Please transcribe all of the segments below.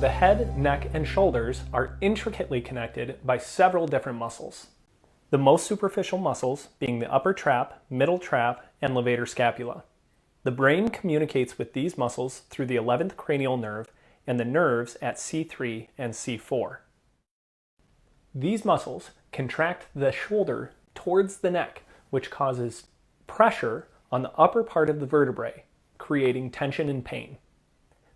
The head, neck, and shoulders are intricately connected by several different muscles. The most superficial muscles being the upper trap, middle trap, and levator scapula. The brain communicates with these muscles through the 11th cranial nerve and the nerves at C3 and C4. These muscles contract the shoulder towards the neck, which causes pressure on the upper part of the vertebrae, creating tension and pain.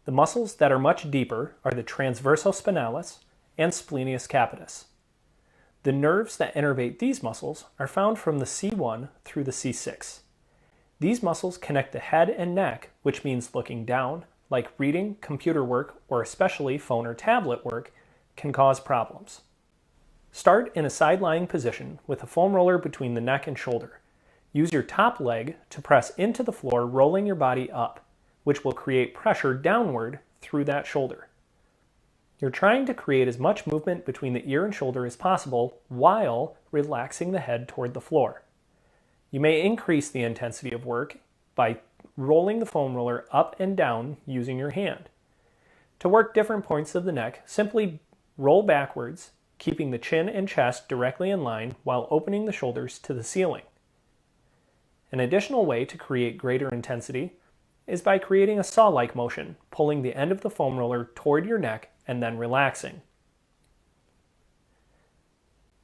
The muscles that are much deeper are the transversospinalis and splenius capitis. The nerves that innervate these muscles are found from the C1 through the C6. These muscles connect the head and neck, which means looking down, like reading, computer work, or especially phone or tablet work, can cause problems. Start in a side-lying position with a foam roller between the neck and shoulder. Use your top leg to press into the floor, rolling your body up, which will create pressure downward through that shoulder. You're trying to create as much movement between the ear and shoulder as possible while relaxing the head toward the floor. You may increase the intensity of work by rolling the foam roller up and down using your hand. To work different points of the neck, simply roll backwards, keeping the chin and chest directly in line while opening the shoulders to the ceiling. An additional way to create greater intensity is by creating a saw-like motion, pulling the end of the foam roller toward your neck and then relaxing.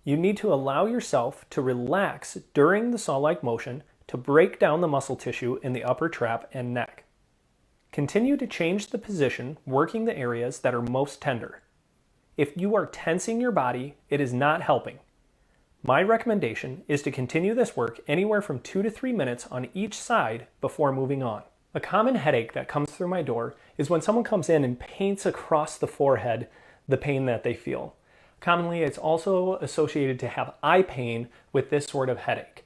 You need to allow yourself to relax during the saw-like motion to break down the muscle tissue in the upper trap and neck. Continue to change the position, working the areas that are most tender. If you are tensing your body, it is not helping. My recommendation is to continue this work anywhere from 2 to 3 minutes on each side before moving on. A common headache that comes through my door is when someone comes in and paints across the forehead the pain that they feel. Commonly, it's also associated to have eye pain with this sort of headache.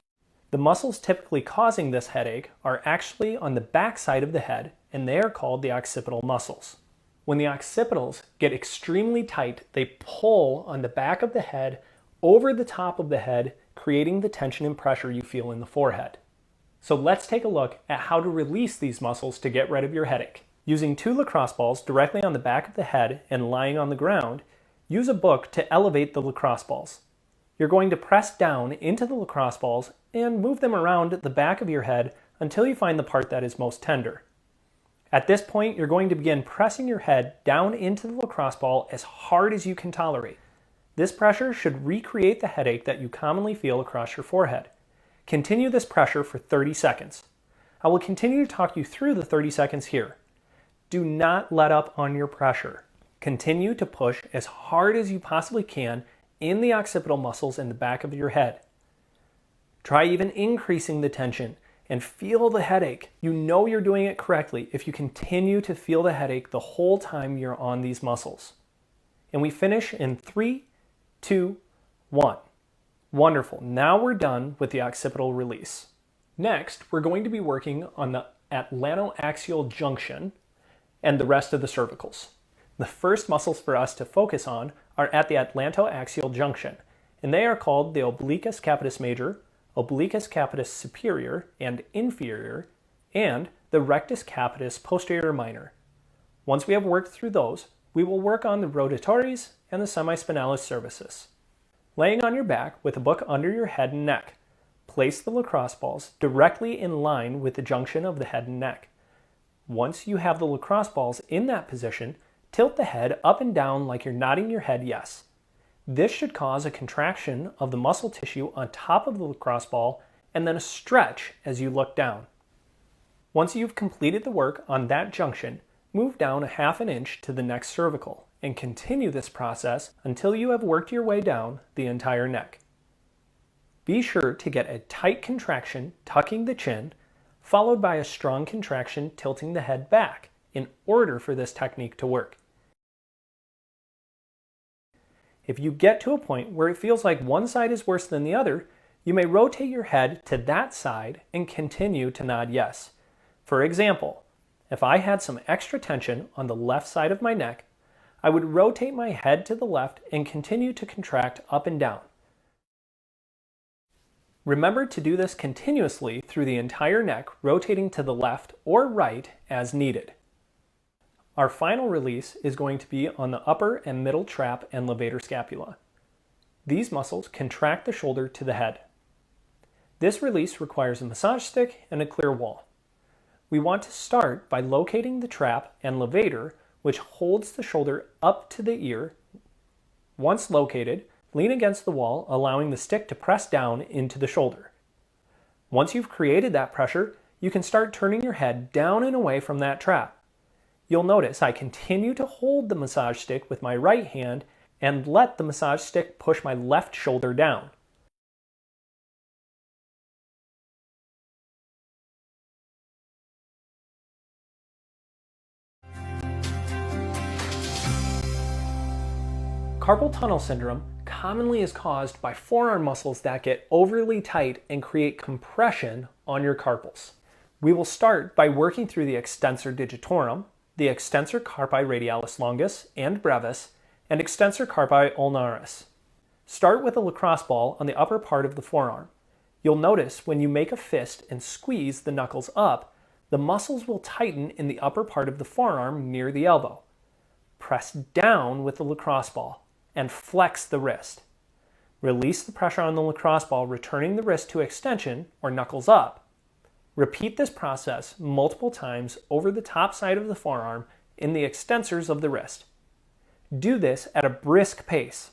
The muscles typically causing this headache are actually on the back side of the head, and they are called the occipital muscles. When the occipitals get extremely tight, they pull on the back of the head over the top of the head, creating the tension and pressure you feel in the forehead. So let's take a look at how to release these muscles to get rid of your headache. Using 2 lacrosse balls directly on the back of the head and lying on the ground, use a book to elevate the lacrosse balls. You're going to press down into the lacrosse balls and move them around the back of your head until you find the part that is most tender. At this point, you're going to begin pressing your head down into the lacrosse ball as hard as you can tolerate. This pressure should recreate the headache that you commonly feel across your forehead. Continue this pressure for 30 seconds. I will continue to talk you through the 30 seconds here. Do not let up on your pressure. Continue to push as hard as you possibly can in the occipital muscles in the back of your head. Try even increasing the tension and feel the headache. You know you're doing it correctly if you continue to feel the headache the whole time you're on these muscles. And we finish in 3, 2, 1. Wonderful. Now we're done with the occipital release. Next, we're going to be working on the atlantoaxial junction and the rest of the cervicals. The first muscles for us to focus on are at the atlantoaxial junction, and they are called the obliquus capitis major, obliquus capitis superior and inferior, and the rectus capitis posterior minor. Once we have worked through those, we will work on the rotatories and the semispinalis cervicis. Laying on your back with a book under your head and neck, place the lacrosse balls directly in line with the junction of the head and neck. Once you have the lacrosse balls in that position, tilt the head up and down like you're nodding your head yes. This should cause a contraction of the muscle tissue on top of the lacrosse ball and then a stretch as you look down. Once you've completed the work on that junction, move down 1/2 inch to the next cervical and continue this process until you have worked your way down the entire neck. Be sure to get a tight contraction tucking the chin, followed by a strong contraction tilting the head back in order for this technique to work. If you get to a point where it feels like one side is worse than the other, you may rotate your head to that side and continue to nod yes. For example, if I had some extra tension on the left side of my neck, I would rotate my head to the left and continue to contract up and down. Remember to do this continuously through the entire neck, rotating to the left or right as needed. Our final release is going to be on the upper and middle trap and levator scapula. These muscles contract the shoulder to the head. This release requires a massage stick and a clear wall. We want to start by locating the trap and levator, which holds the shoulder up to the ear. Once located, lean against the wall, allowing the stick to press down into the shoulder. Once you've created that pressure, you can start turning your head down and away from that trap. You'll notice I continue to hold the massage stick with my right hand and let the massage stick push my left shoulder down. Carpal tunnel syndrome commonly is caused by forearm muscles that get overly tight and create compression on your carpals. We will start by working through the extensor digitorum, the extensor carpi radialis longus and brevis, and extensor carpi ulnaris. Start with a lacrosse ball on the upper part of the forearm. You'll notice when you make a fist and squeeze the knuckles up, the muscles will tighten in the upper part of the forearm near the elbow. Press down with the lacrosse ball and flex the wrist. Release the pressure on the lacrosse ball, returning the wrist to extension or knuckles up. Repeat this process multiple times over the top side of the forearm in the extensors of the wrist. Do this at a brisk pace.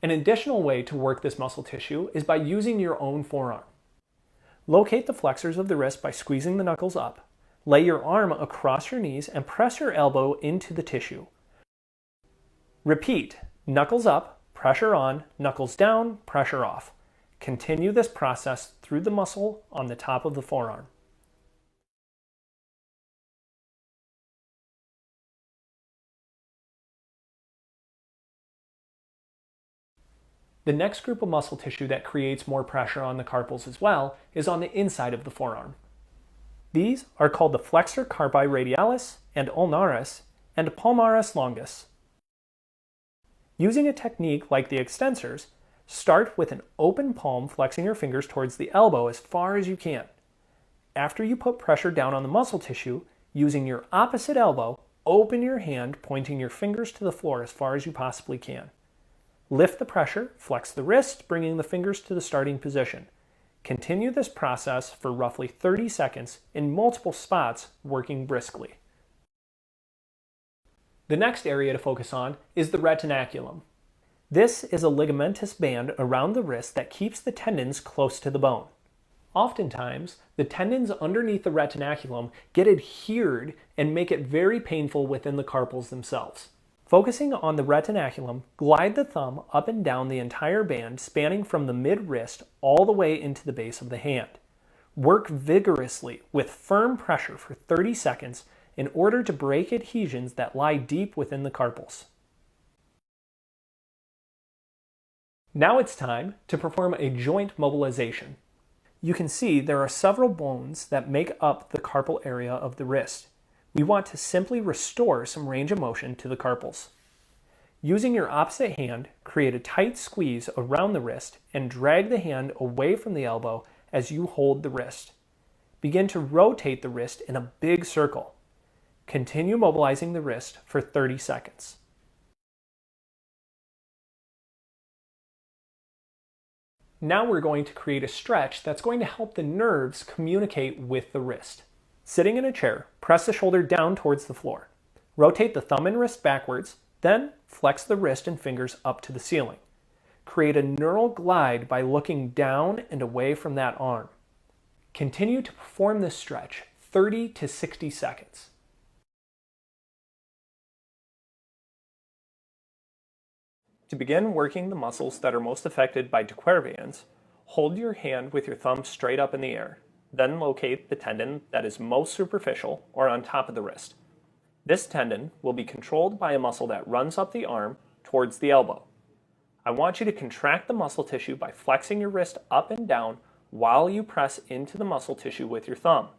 An additional way to work this muscle tissue is by using your own forearm. Locate the flexors of the wrist by squeezing the knuckles up. Lay your arm across your knees and press your elbow into the tissue. Repeat, knuckles up, pressure on, knuckles down, pressure off. Continue this process through the muscle on the top of the forearm. The next group of muscle tissue that creates more pressure on the carpals as well is on the inside of the forearm. These are called the flexor carpi radialis and ulnaris and palmaris longus. Using a technique like the extensors, start with an open palm, flexing your fingers towards the elbow as far as you can. After you put pressure down on the muscle tissue, using your opposite elbow, open your hand, pointing your fingers to the floor as far as you possibly can. Lift the pressure, flex the wrist, bringing the fingers to the starting position. Continue this process for roughly 30 seconds in multiple spots, working briskly. The next area to focus on is the retinaculum. This is a ligamentous band around the wrist that keeps the tendons close to the bone. Oftentimes, the tendons underneath the retinaculum get adhered and make it very painful within the carpals themselves. Focusing on the retinaculum, glide the thumb up and down the entire band, spanning from the mid-wrist all the way into the base of the hand. Work vigorously with firm pressure for 30 seconds in order to break adhesions that lie deep within the carpals. Now it's time to perform a joint mobilization. You can see there are several bones that make up the carpal area of the wrist. We want to simply restore some range of motion to the carpals. Using your opposite hand, create a tight squeeze around the wrist and drag the hand away from the elbow as you hold the wrist. Begin to rotate the wrist in a big circle. Continue mobilizing the wrist for 30 seconds. Now we're going to create a stretch that's going to help the nerves communicate with the wrist. Sitting in a chair, press the shoulder down towards the floor. Rotate the thumb and wrist backwards, then flex the wrist and fingers up to the ceiling. Create a neural glide by looking down and away from that arm. Continue to perform this stretch 30 to 60 seconds. To begin working the muscles that are most affected by de Quervain's, hold your hand with your thumb straight up in the air. Then locate the tendon that is most superficial or on top of the wrist. This tendon will be controlled by a muscle that runs up the arm towards the elbow. I want you to contract the muscle tissue by flexing your wrist up and down while you press into the muscle tissue with your thumb.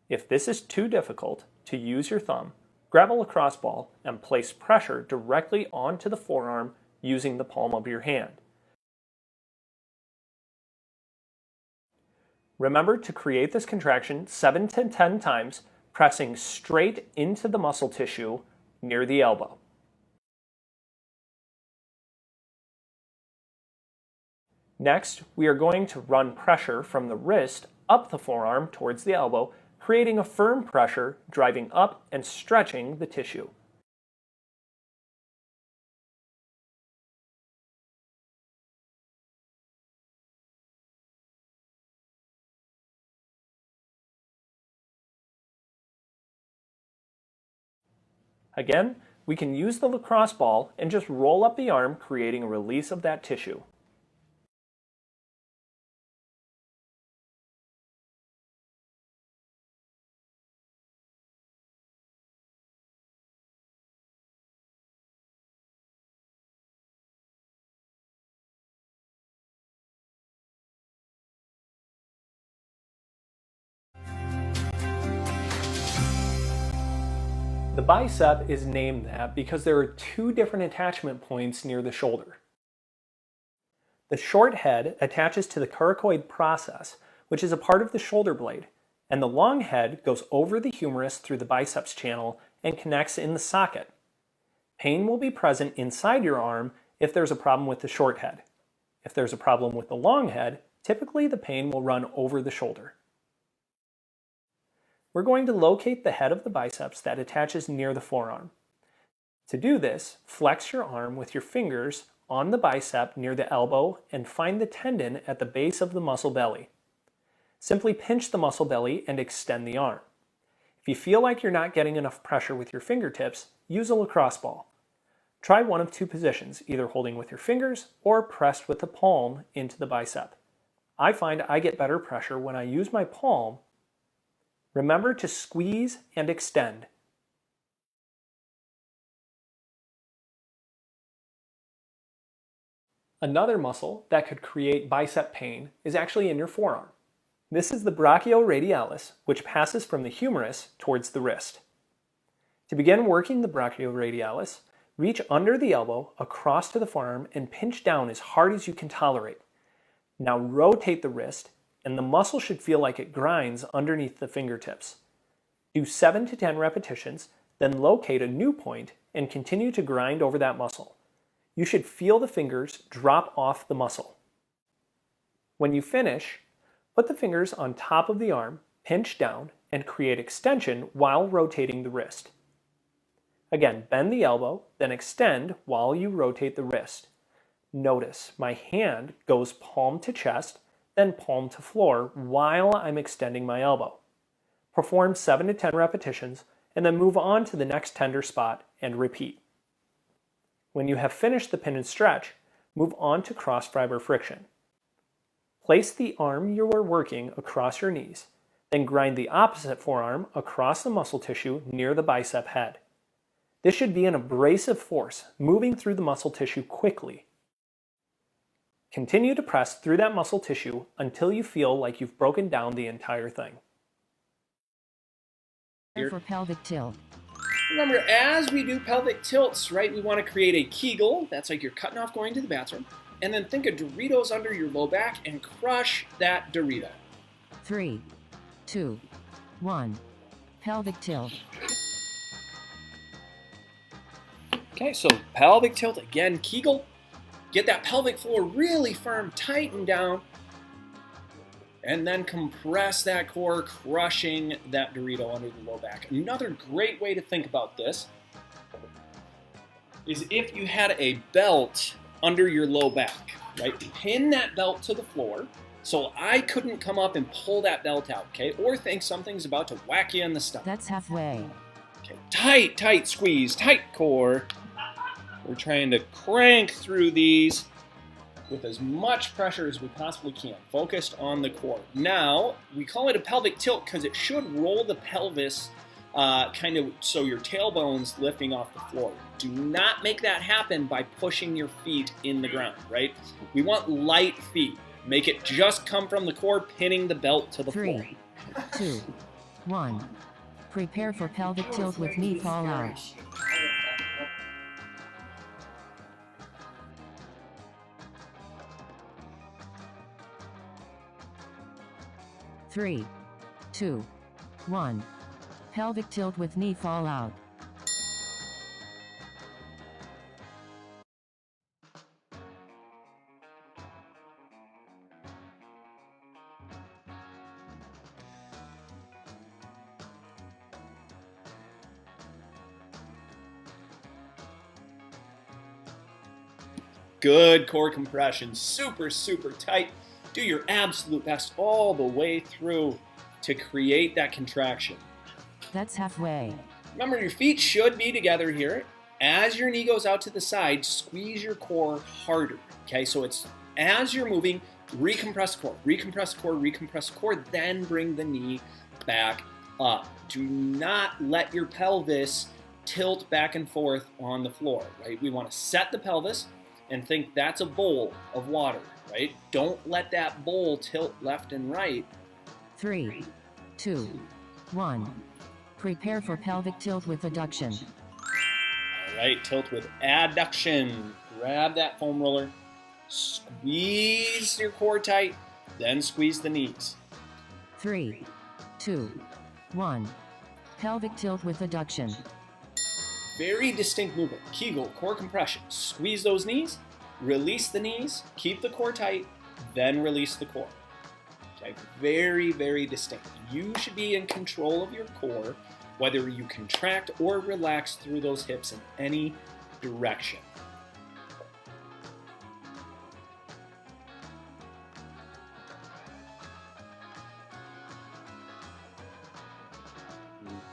If this is too difficult to use your thumb, Grab a lacrosse ball and place pressure directly onto the forearm using the palm of your hand. Remember to create this contraction 7 to 10 times, pressing straight into the muscle tissue near the elbow. Next, we are going to run pressure from the wrist up the forearm towards the elbow, creating a firm pressure, driving up and stretching the tissue. Again, we can use the lacrosse ball and just roll up the arm, creating a release of that tissue. The bicep is named that because there are two different attachment points near the shoulder. The short head attaches to the coracoid process, which is a part of the shoulder blade, and the long head goes over the humerus through the biceps channel and connects in the socket. Pain will be present inside your arm if there's a problem with the short head. If there's a problem with the long head, typically the pain will run over the shoulder. We're going to locate the head of the biceps that attaches near the forearm. To do this, flex your arm with your fingers on the bicep near the elbow and find the tendon at the base of the muscle belly. Simply pinch the muscle belly and extend the arm. If you feel like you're not getting enough pressure with your fingertips, use a lacrosse ball. Try one of two positions, either holding with your fingers or pressed with the palm into the bicep. I find I get better pressure when I use my palm. Remember to squeeze and extend. Another muscle that could create bicep pain is actually in your forearm. This is the brachioradialis, which passes from the humerus towards the wrist. To begin working the brachioradialis, reach under the elbow across to the forearm and pinch down as hard as you can tolerate. Now rotate the wrist, and the muscle should feel like it grinds underneath the fingertips. Do 7 to 10 repetitions, then locate a new point and continue to grind over that muscle. You should feel the fingers drop off the muscle. When you finish, put the fingers on top of the arm, pinch down, and create extension while rotating the wrist. Again, bend the elbow, then extend while you rotate the wrist. Notice my hand goes palm to chest, then palm to floor while I'm extending my elbow. Perform 7 to 10 repetitions and then move on to the next tender spot and repeat. When you have finished the pin and stretch, move on to cross fiber friction. Place the arm you are working across your knees, then grind the opposite forearm across the muscle tissue near the bicep head. This should be an abrasive force moving through the muscle tissue quickly. Continue to press through that muscle tissue until you feel like you've broken down the entire thing. For pelvic tilt. Remember, as we do pelvic tilts, right, we want to create a Kegel. That's like you're cutting off going to the bathroom. And then think of Doritos under your low back and crush that Dorito. 3, 2, 1. Pelvic tilt. Okay, so pelvic tilt again, Kegel. Get that pelvic floor really firm, tighten down, and then compress that core, crushing that Dorito under the low back. Another great way to think about this is if you had a belt under your low back, right? Pin that belt to the floor so I couldn't come up and pull that belt out, okay? Or think something's about to whack you in the stomach. That's halfway. Okay, tight, tight squeeze, tight core. We're trying to crank through these with as much pressure as we possibly can, focused on the core. Now, we call it a pelvic tilt because it should roll the pelvis kind of so your tailbone's lifting off the floor. Do not make that happen by pushing your feet in the ground, right? We want light feet. Make it just come from the core, pinning the belt to the floor. 3, 2, 1. Prepare for pelvic tilt with knee fall out. 3, 2, 1. Pelvic tilt with knee fall out. Good core compression, super, super tight. Do your absolute best all the way through to create that contraction. That's halfway. Remember, your feet should be together here. As your knee goes out to the side, squeeze your core harder. Okay, so it's as you're moving, recompress the core, recompress the core, recompress the core, then bring the knee back up. Do not let your pelvis tilt back and forth on the floor, right? We want to set the pelvis and think that's a bowl of water, right? Don't let that bowl tilt left and right. 3, 2, 1. Prepare for pelvic tilt with adduction. All right, tilt with adduction. Grab that foam roller, squeeze your core tight, then squeeze the knees. 3, 2, 1. Pelvic tilt with adduction. Very distinct movement. Kegel, core compression. Squeeze those knees, release the knees, keep the core tight, then release the core. Okay, very, very distinct. You should be in control of your core, whether you contract or relax through those hips in any direction.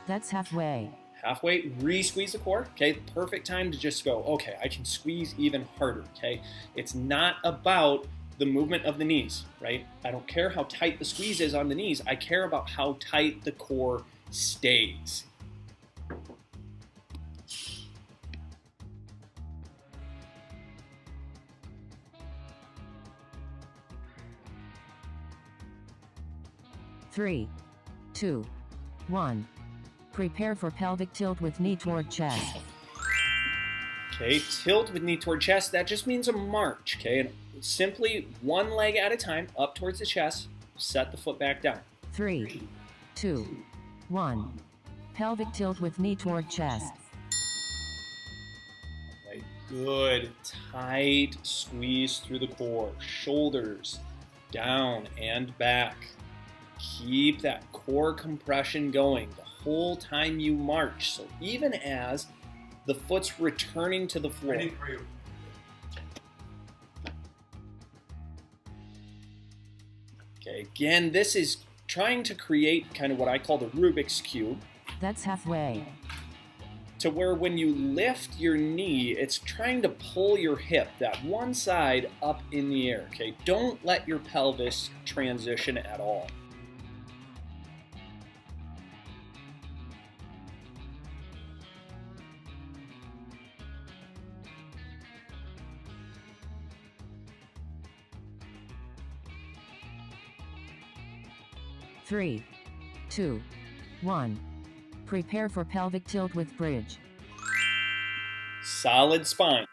That's halfway. Halfway, re-squeeze the core. Okay, perfect time to just go, okay, I can squeeze even harder, okay? It's not about the movement of the knees, right? I don't care how tight the squeeze is on the knees. I care about how tight the core stays. Three, 2, 1. Prepare for pelvic tilt with knee toward chest. Okay, tilt with knee toward chest. That just means a march, okay? And simply one leg at a time, up towards the chest, set the foot back down. 3, 2, 1. Pelvic tilt with knee toward chest. Right, good, tight squeeze through the core. Shoulders down and back. Keep that core compression going the whole time you march. So even as the foot's returning to the floor. Ready for you. Okay, again, this is trying to create kind of what I call the Rubik's Cube, That's halfway. to where when you lift your knee, it's trying to pull your hip, that one side, up in the air, okay? Don't let your pelvis transition at all. Three, 2, 1. Prepare for pelvic tilt with bridge. Solid spine.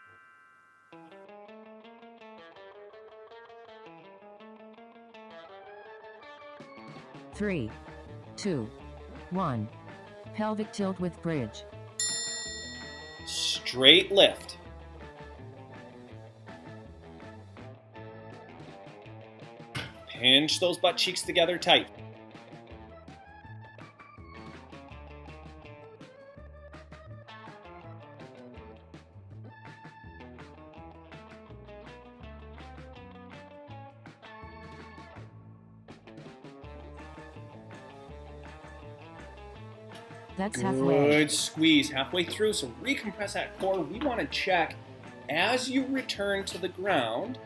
Three, 2, 1. Pelvic tilt with bridge. Straight lift. Pinch those butt cheeks together tight. That's halfway. Good squeeze halfway through, so recompress that core. We want to check as you return to the ground,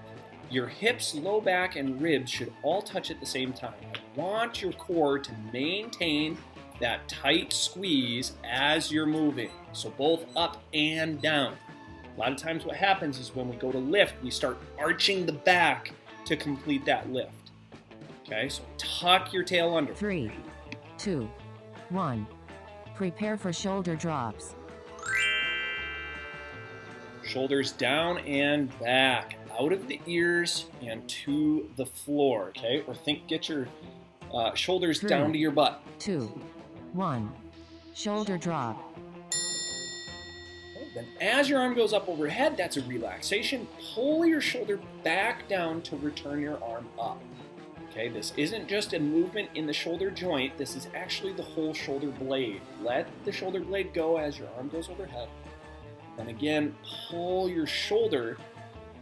your hips, low back, and ribs should all touch at the same time. I want your core to maintain that tight squeeze as you're moving, so both up and down. A lot of times what happens is when we go to lift, we start arching the back to complete that lift. Okay, so tuck your tail under. 3, 2, 1. Prepare for shoulder drops. Shoulders down and back, out of the ears and to the floor, okay? Or get your shoulders 3, down to your butt. 2, 1. Shoulder drop. Okay, then as your arm goes up overhead, that's a relaxation. Pull your shoulder back down to return your arm up. Okay, this isn't just a movement in the shoulder joint, this is actually the whole shoulder blade. Let the shoulder blade go as your arm goes overhead. And again, pull your shoulder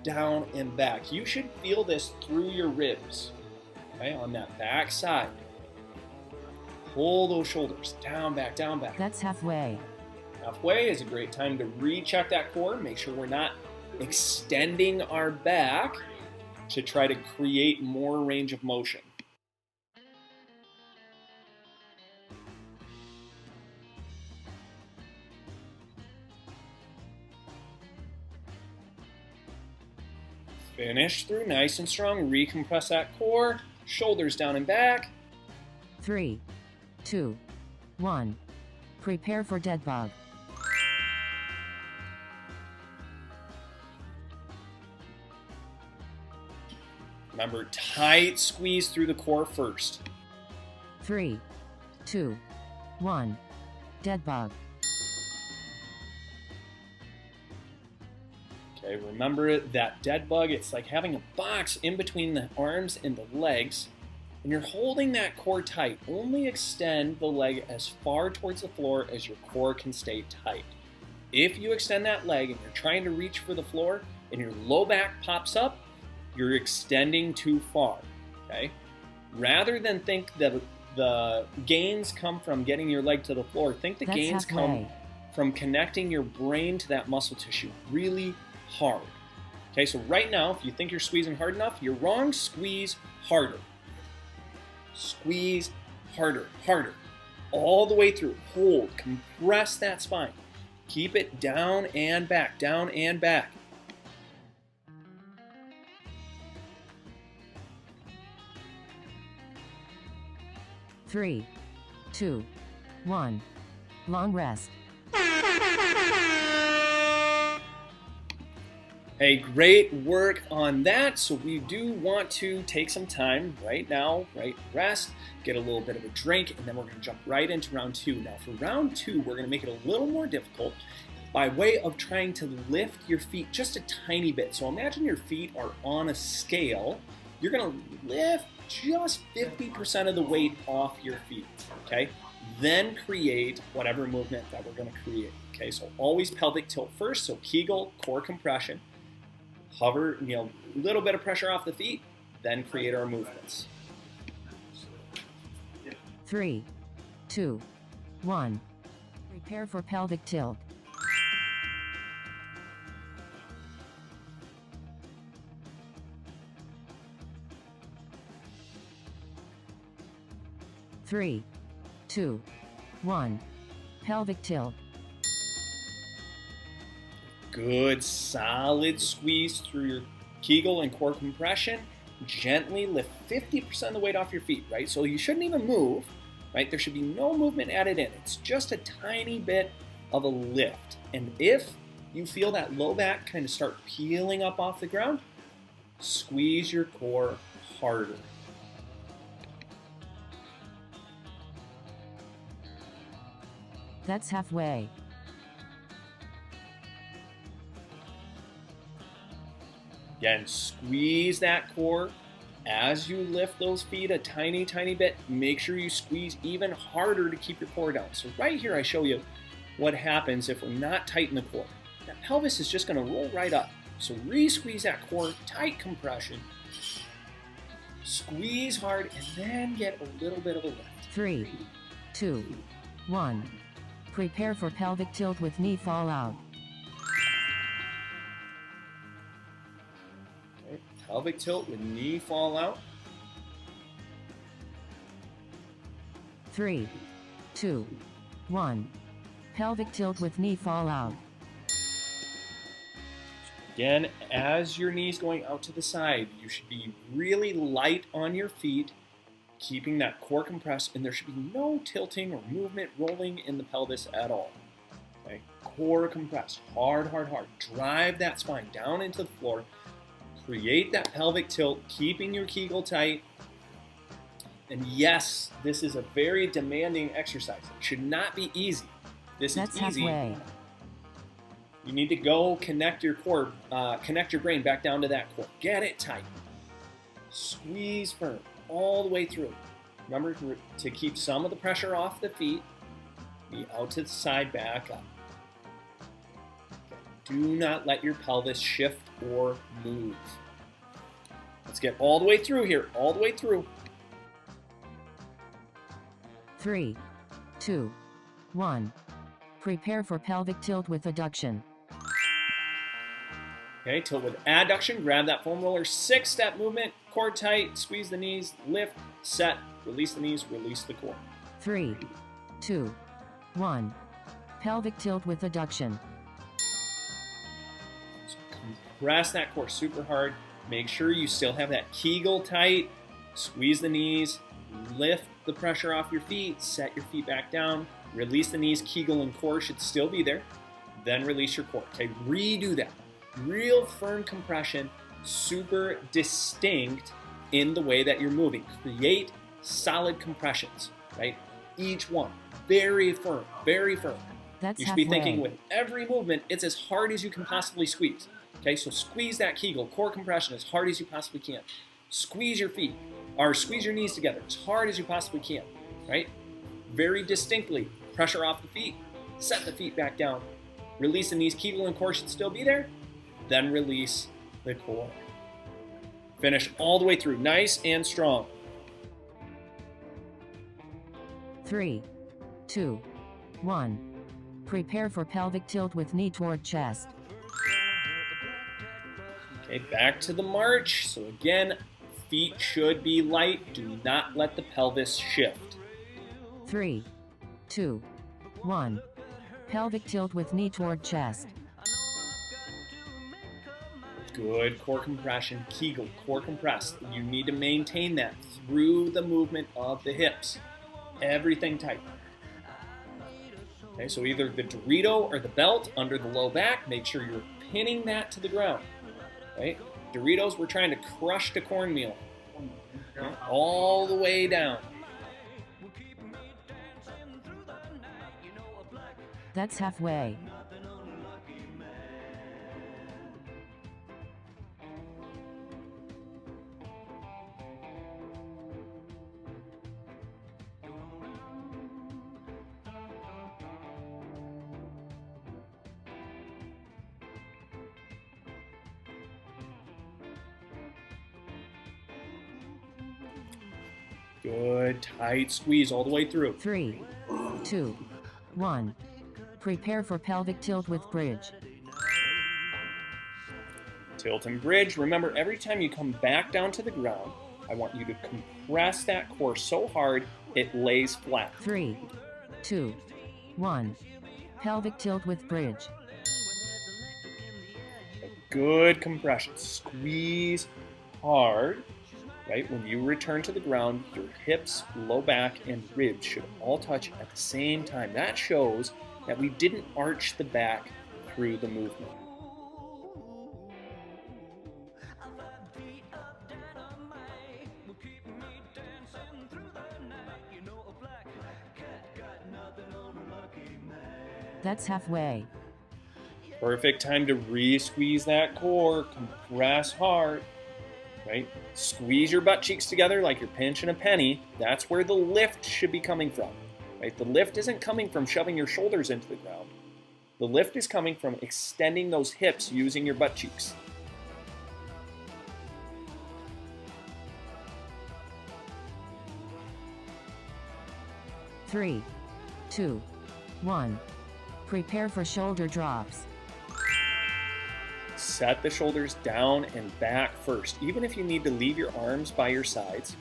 down and back. You should feel this through your ribs, okay, on that back side. Pull those shoulders down, back, down, back. That's halfway. Halfway is a great time to recheck that core. Make sure we're not extending our back to try to create more range of motion. Finish through nice and strong. Recompress that core. Shoulders down and back. 3, 2, 1. Prepare for dead bug. Remember, tight squeeze through the core first. 3, 2, 1. Dead bug. Okay, remember that dead bug, it's like having a box in between the arms and the legs, and you're holding that core tight. Only extend the leg as far towards the floor as your core can stay tight. If you extend that leg and you're trying to reach for the floor and your low back pops up, you're extending too far, okay? Rather than think that the gains come from getting your leg to the floor, think the gains come from connecting your brain to that muscle tissue really hard. Okay, so right now, if you think you're squeezing hard enough, you're wrong. Squeeze harder. Squeeze harder, harder. All the way through. Hold, compress that spine. Keep it down and back, down and back. Three, 2, 1. Long rest. Hey, great work on that. So we do want to take some time right now, right? Rest, get a little bit of a drink, and then we're going to jump right into round 2. Now for round 2, we're going to make it a little more difficult by way of trying to lift your feet just a tiny bit. So imagine your feet are on a scale. You're going to lift just 50% of the weight off your feet, okay? Then create whatever movement that we're going to create, okay? So always pelvic tilt first, so Kegel, core compression. Hover, a little bit of pressure off the feet, then create our movements. 3, 2, 1. Prepare for pelvic tilt. Three, 2, 1. Pelvic tilt. Good, solid squeeze through your Kegel and core compression. Gently lift 50% of the weight off your feet, right? So you shouldn't even move, right? There should be no movement added in. It's just a tiny bit of a lift. And if you feel that low back kind of start peeling up off the ground, squeeze your core harder. That's halfway. Again, squeeze that core. As you lift those feet a tiny, tiny bit, make sure you squeeze even harder to keep your core down. So right here I show you what happens if we're not tight in the core. That pelvis is just going to roll right up. So re-squeeze that core, tight compression. Squeeze hard and then get a little bit of a lift. 3, 2, 1. Prepare for pelvic tilt with knee fall out. Okay. Pelvic tilt with knee fall out. 3, 2, 1. Pelvic tilt with knee fall out. Again, as your knee's going out to the side, you should be really light on your feet. keeping that core compressed, and there should be no tilting or movement, rolling in the pelvis at all. Okay? Core compressed, hard, hard, hard. Drive that spine down into the floor. Create that pelvic tilt, keeping your Kegel tight. And yes, this is a very demanding exercise. It should not be easy. This That's is easy. halfway. You need to go connect your core, connect your brain back down to that core. Get it tight. Squeeze firm all the way through. Remember to keep some of the pressure off the feet. Be out to the side, back up. Do not let your pelvis shift or move. Let's get all the way through here, all the way through. 3, 2, 1. Prepare for pelvic tilt with adduction. Okay, tilt with adduction, grab that foam roller, 6-step movement, core tight, squeeze the knees, lift, set, release the knees, release the core. 3, 2, 1. Pelvic tilt with adduction. So compress that core super hard. Make sure you still have that Kegel tight. Squeeze the knees, lift the pressure off your feet, set your feet back down, release the knees, Kegel and core should still be there. Then release your core. Okay, redo that. Real firm compression, super distinct in the way that you're moving. Create solid compressions, right? Each one, very firm, very firm. That's You should be halfway. thinking with every movement, it's as hard as you can possibly squeeze. Okay, so squeeze that Kegel, core compression as hard as you possibly can. Squeeze your feet, or squeeze your knees together as hard as you possibly can, right? Very distinctly, pressure off the feet, set the feet back down, release the knees, Kegel and core should still be there, then release the core. Finish all the way through, nice and strong. 3, 2, 1. Prepare for pelvic tilt with knee toward chest. Okay, back to the march. So again, feet should be light. Do not let the pelvis shift. 3, 2, 1. Pelvic tilt with knee toward chest. Good core compression, Kegel, core compressed. You need to maintain that through the movement of the hips. Everything tight. Okay, so either the Dorito or the belt under the low back, make sure you're pinning that to the ground. Right? Doritos, we're trying to crush the cornmeal. Okay, all the way down. That's halfway. Good, tight squeeze all the way through. 3, 2, 1. Prepare for pelvic tilt with bridge. Tilt and bridge. Remember, every time you come back down to the ground, I want you to compress that core so hard it lays flat. 3, 2, 1. Pelvic tilt with bridge. Good compression. Squeeze hard. Right? When you return to the ground, your hips, low back, and ribs should all touch at the same time. That shows that we didn't arch the back through the movement. That's halfway. Perfect time to re-squeeze that core. Compress hard. Right? Squeeze your butt cheeks together like you're pinching a penny. That's where the lift should be coming from. Right? The lift isn't coming from shoving your shoulders into the ground. The lift is coming from extending those hips using your butt cheeks. Three, 2, 1. Prepare for shoulder drops. Set the shoulders down and back first. Even if you need to leave your arms by your sides,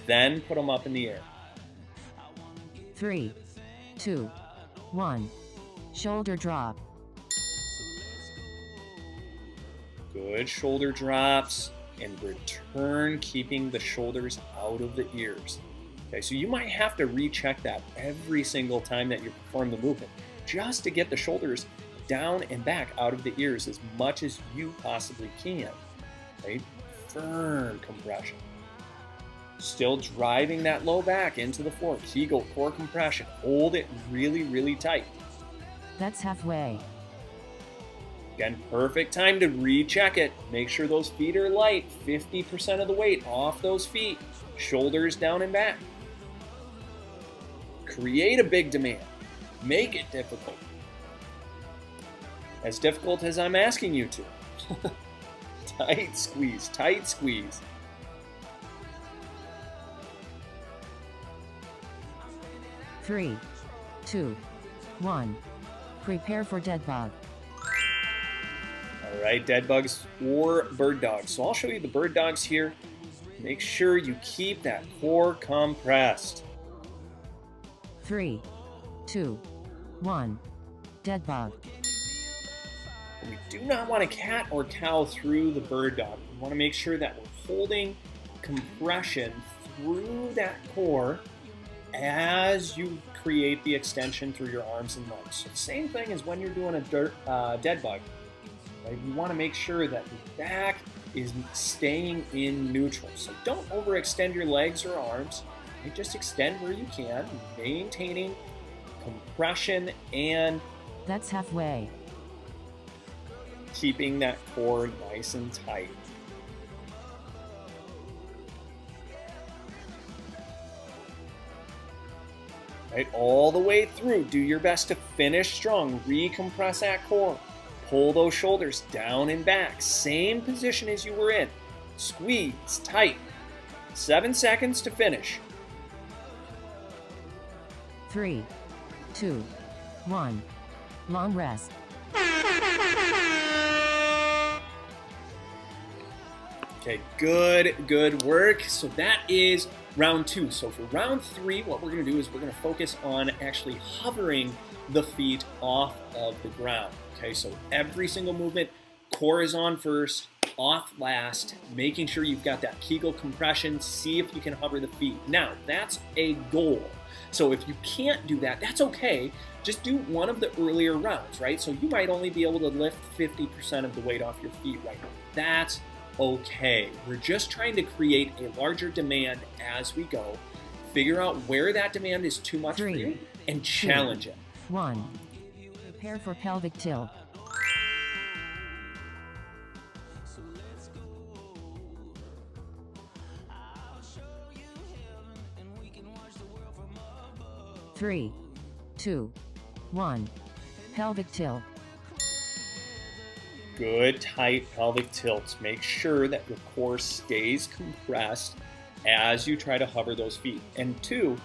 then put them up in the air. 3, 2, 1. Shoulder drop. Good shoulder drops and return, keeping the shoulders out of the ears. Okay, so you might have to recheck that every single time that you perform the movement, just to get the shoulders down and back out of the ears as much as you possibly can. Right? Firm compression. Still driving that low back into the floor. Kegel core compression. Hold it really, really tight. That's halfway. Again, perfect time to recheck it. Make sure those feet are light. 50% of the weight off those feet. Shoulders down and back. Create a big demand. Make it difficult. As difficult as I'm asking you to. Tight squeeze, tight squeeze. Three, two, one. Prepare for dead bug. All right, dead bugs or bird dogs. So I'll show you the bird dogs here. Make sure you keep that core compressed. 3, 2, 1. Dead bug. We do not want to cat or cow through the bird dog. We want to make sure that we're holding compression through that core as you create the extension through your arms and legs. So same thing as when you're doing a dead bug. Right? You want to make sure that your back is staying in neutral. So don't overextend your legs or arms. Right? Just extend where you can, maintaining compression and That's halfway. keeping that core nice and tight. Right, all the way through. Do your best to finish strong. Recompress that core. Pull those shoulders down and back. Same position as you were in. Squeeze tight. 7 seconds to finish. 3, 2, 1. Long rest. Okay, good work. So that is round 2. So for round 3, what we're going to do is we're going to focus on actually hovering the feet off of the ground. Okay, so every single movement, core is on first, off last, making sure you've got that Kegel compression. See if you can hover the feet. Now, that's a goal. So if you can't do that, that's okay. Just do one of the earlier rounds, right? So you might only be able to lift 50% of the weight off your feet right now. That's okay. We're just trying to create a larger demand as we go. Figure out where that demand is too much for you and challenge it. 1. Prepare for pelvic tilt. Three, 2, 1. Pelvic tilt. Good tight pelvic tilts. Make sure that your core stays compressed as you try to hover those feet. And 2,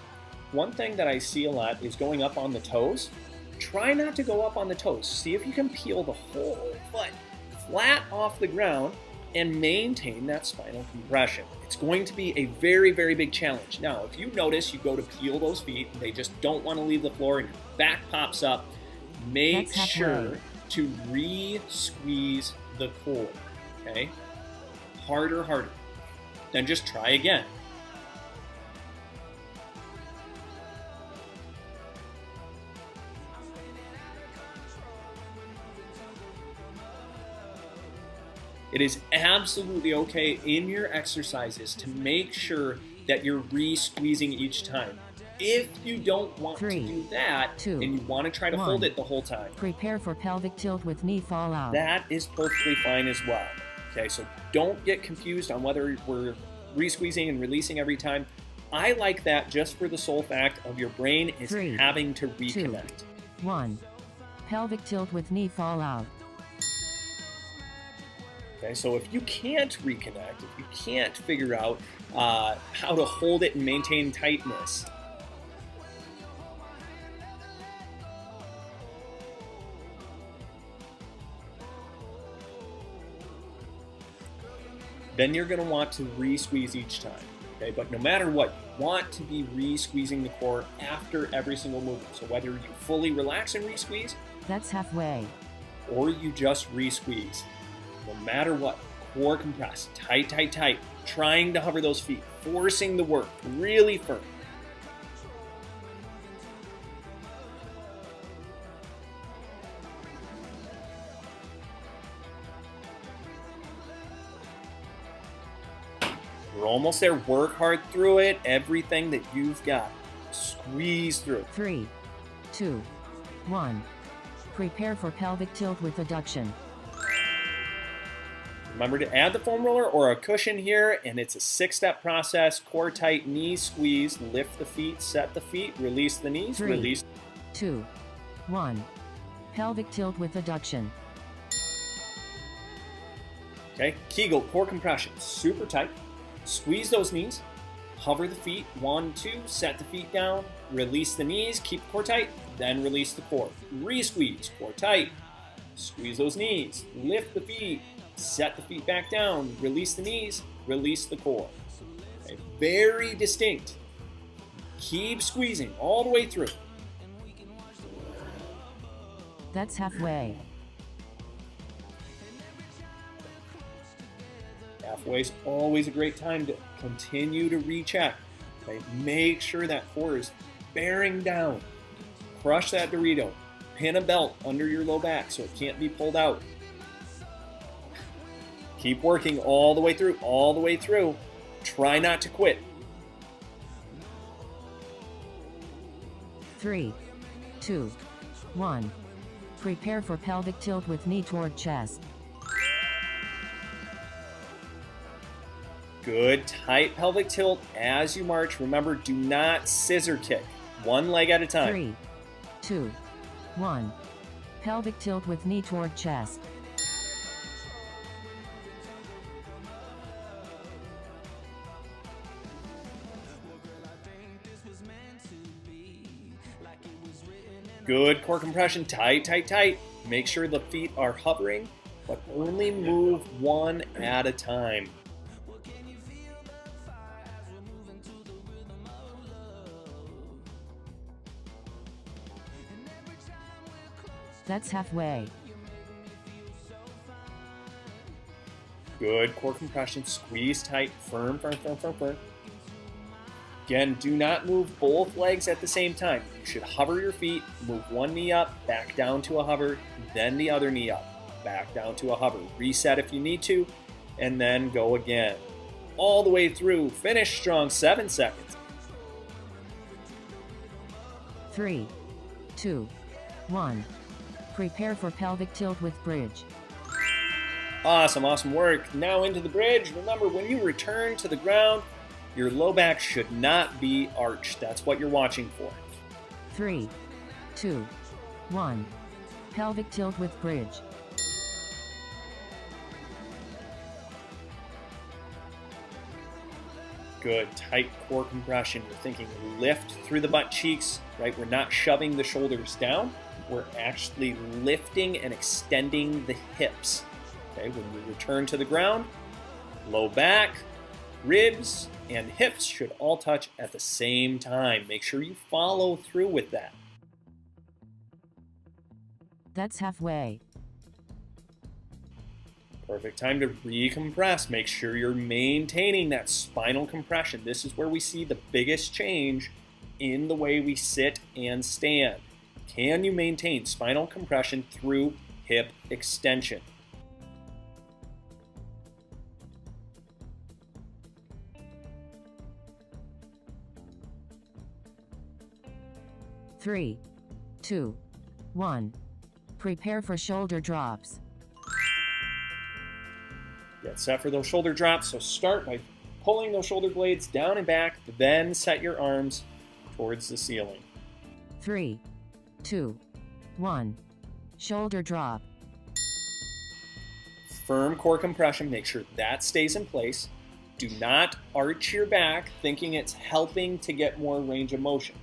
one thing that I see a lot is going up on the toes. Try not to go up on the toes. See if you can peel the whole foot flat off the ground and maintain that spinal compression. It's going to be a very, very big challenge. Now, if you notice you go to peel those feet and they just don't want to leave the floor and your back pops up, make sure to re-squeeze the core, okay? Harder. Then just try again. It is absolutely okay in your exercises to make sure that you're re-squeezing each time. If you don't want to do that, 2, and you want to try to hold it the whole time, prepare for pelvic tilt with knee fall out. that is perfectly fine as well. Okay, so don't get confused on whether we're re-squeezing and releasing every time. I like that just for the sole fact of your brain is having to reconnect. 2, 1. Pelvic tilt with knee fall out. Okay, so if you can't reconnect, if you can't figure out how to hold it and maintain tightness, then you're going to want to re-squeeze each time. Okay, but no matter what, you want to be re-squeezing the core after every single movement. So whether you fully relax and re-squeeze, that's halfway, or you just re-squeeze, no matter what, core compressed, tight, trying to hover those feet, forcing the work really firm. We're almost there. Work hard through it. Everything that you've got. Squeeze through. 3, 2, 1. Prepare for pelvic tilt with adduction. Remember to add the foam roller or a cushion here, and it's a 6-step process. Core tight, knees squeeze, lift the feet, set the feet, release the knees, 3, release. 2, 1. Pelvic tilt with adduction. Okay, Kegel, core compression, super tight. Squeeze those knees, hover the feet, 1, 2, set the feet down, release the knees, keep the core tight, then release the core. Re-squeeze, core tight, squeeze those knees, lift the feet, set the feet back down, release the knees, release the core. Okay, very distinct. Keep squeezing all the way through. That's halfway. Halfway is always a great time to continue to recheck. Okay? Make sure that core is bearing down. Crush that Dorito. Pin a belt under your low back so it can't be pulled out. Keep working all the way through, all the way through. Try not to quit. 3, 2, 1. Prepare for pelvic tilt with knee toward chest. Good, tight pelvic tilt as you march. Remember, do not scissor kick. One leg at a time. 3, 2, 1. Pelvic tilt with knee toward chest. Good core compression, tight, tight, tight. Make sure the feet are hovering, but only move one at a time. That's halfway. Good core compression, squeeze tight, firm, firm, firm, firm, firm. Again, do not move both legs at the same time. You should hover your feet, move one knee up, back down to a hover, then the other knee up, back down to a hover. Reset if you need to, and then go again. All the way through. Finish strong, 7 seconds. 3, 2, 1. Prepare for pelvic tilt with bridge. Awesome, awesome work. Now into the bridge. Remember, when you return to the ground, your low back should not be arched. That's what you're watching for. 3, 2, 1. Pelvic tilt with bridge. Good, tight core compression. You're thinking lift through the butt cheeks, right? We're not shoving the shoulders down. We're actually lifting and extending the hips. Okay, when you return to the ground, low back, ribs, and hips should all touch at the same time. Make sure you follow through with that. That's halfway. Perfect time to recompress. Make sure you're maintaining that spinal compression. This is where we see the biggest change in the way we sit and stand. Can you maintain spinal compression through hip extension? Three, 2, 1. Prepare for shoulder drops. Get set for those shoulder drops. So start by pulling those shoulder blades down and back, then set your arms towards the ceiling. 3, 2, 1. Shoulder drop. Firm core compression. Make sure that stays in place. Do not arch your back thinking it's helping to get more range of motion.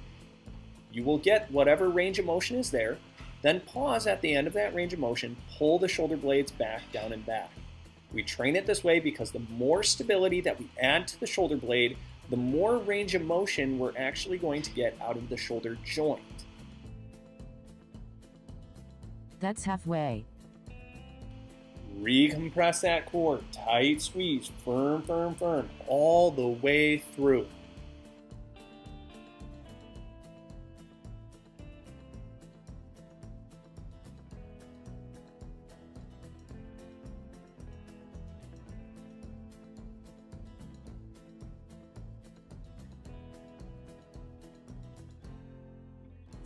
You will get whatever range of motion is there, then pause at the end of that range of motion, pull the shoulder blades back, down, and back. We train it this way because the more stability that we add to the shoulder blade, the more range of motion we're actually going to get out of the shoulder joint. That's halfway. Recompress that core, tight squeeze, firm, firm, firm, all the way through.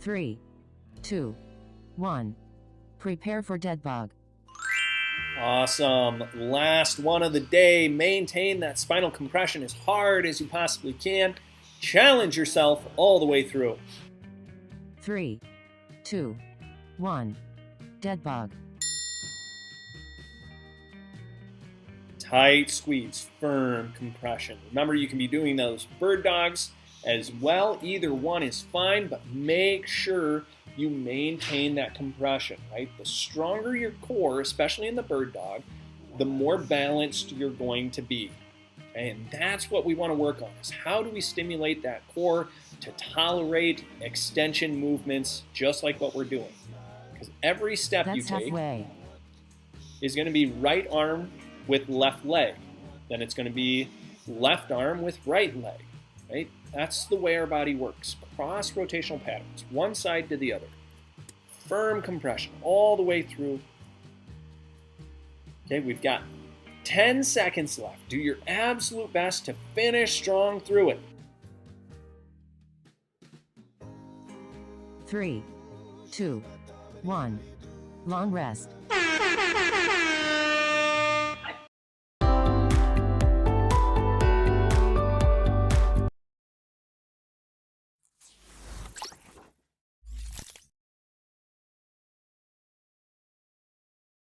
3, 2, 1. Prepare for dead bug. Awesome. Last one of the day. Maintain that spinal compression as hard as you possibly can. Challenge yourself all the way through. 3, 2, 1. Dead bug. Tight squeeze, firm compression. Remember, you can be doing those bird dogs as well. Either one is fine, but make sure you maintain that compression, right? The stronger your core, especially in the bird dog, the more balanced you're going to be. And that's what we want to work on, is how do we stimulate that core to tolerate extension movements just like what we're doing. Because every step you That's take halfway. is going to be right arm with left leg. Then it's going to be left arm with right leg, right? That's the way our body works. Cross rotational patterns, one side to the other. Firm compression all the way through. Okay, we've got 10 seconds left. Do your absolute best to finish strong through it. 3, 2, 1. Long rest.